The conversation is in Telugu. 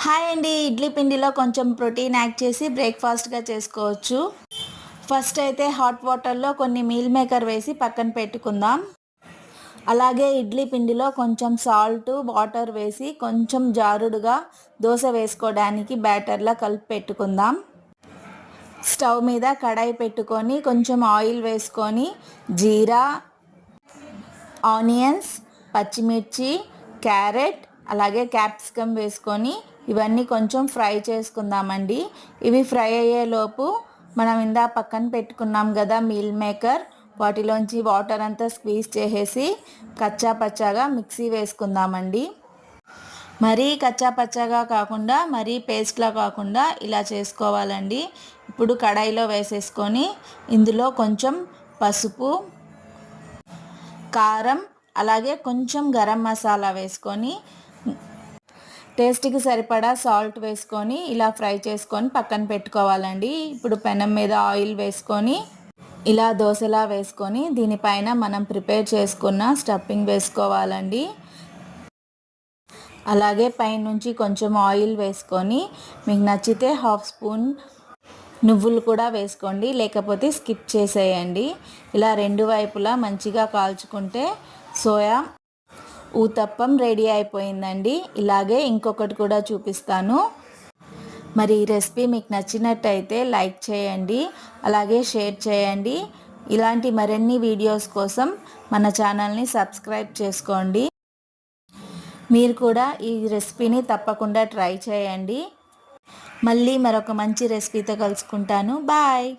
హాయ్ అండి. ఇడ్లీ పిండిలో కొంచెం ప్రోటీన్ యాడ్ చేసి బ్రేక్ఫాస్ట్గా చేసుకోవచ్చు. ఫస్ట్ అయితే హాట్ వాటర్లో కొన్ని మీల్ మేకర్ వేసి పక్కన పెట్టుకుందాం. అలాగే ఇడ్లీ పిండిలో కొంచెం సాల్ట్ వాటర్ వేసి కొంచెం జారుడుగా దోశ వేసుకోవడానికి బ్యాటర్లా కలిపి పెట్టుకుందాం. స్టవ్ మీద కడాయి పెట్టుకొని కొంచెం ఆయిల్ వేసుకొని జీరా, ఆనియన్స్, పచ్చిమిర్చి, క్యారెట్ అలాగే క్యాప్సికమ్ వేసుకొని ఇవన్నీ కొంచెం ఫ్రై చేసుకుందామండి. ఇవి ఫ్రై అయ్యేలోపు మనం పక్కన పెట్టుకున్నాం కదా మీల్ మేకర్, వాటిలోంచి వాటర్ అంతా స్క్వీజ్ చేసేసి కచ్చా పచ్చాగా మిక్సీ వేసుకుందామండి. మరీ కచ్చా పచ్చాగా కాకుండా మరీ పేస్ట్లా కాకుండా ఇలా చేసుకోవాలండి. ఇప్పుడు కడాయిలో వేసేసుకొని ఇందులో కొంచెం పసుపు, కారం అలాగే కొంచెం గరం మసాలా వేసుకొని టేస్ట్కి సరిపడా సాల్ట్ వేసుకొని ఇలా ఫ్రై చేసుకొని పక్కన పెట్టుకోవాలండి. ఇప్పుడు పెనం మీద ఆయిల్ వేసుకొని ఇలా దోశలా వేసుకొని దీనిపైన మనం ప్రిపేర్ చేసుకున్న స్టఫింగ్ వేసుకోవాలండి. అలాగే పైనుంచి కొంచెం ఆయిల్ వేసుకొని మీకు నచ్చితే హాఫ్ స్పూన్ నువ్వులు కూడా వేసుకోండి, లేకపోతే స్కిప్ చేసేయండి. ఇలా రెండు వైపులా మంచిగా కాల్చుకుంటే సోయా ఊతప్పం రెడీ అయిపోయిందండి. ఇలాగే ఇంకొకటి కూడా చూపిస్తాను. మరి ఈ రెసిపీ మీకు నచ్చినట్టయితే లైక్ చేయండి, అలాగే షేర్ చేయండి. ఇలాంటి మరిన్ని వీడియోస్ కోసం మన ఛానల్ని సబ్స్క్రైబ్ చేసుకోండి. మీరు కూడా ఈ రెసిపీని తప్పకుండా ట్రై చేయండి. మళ్ళీ మరొక మంచి రెసిపీతో కలుసుకుంటాను. బాయ్.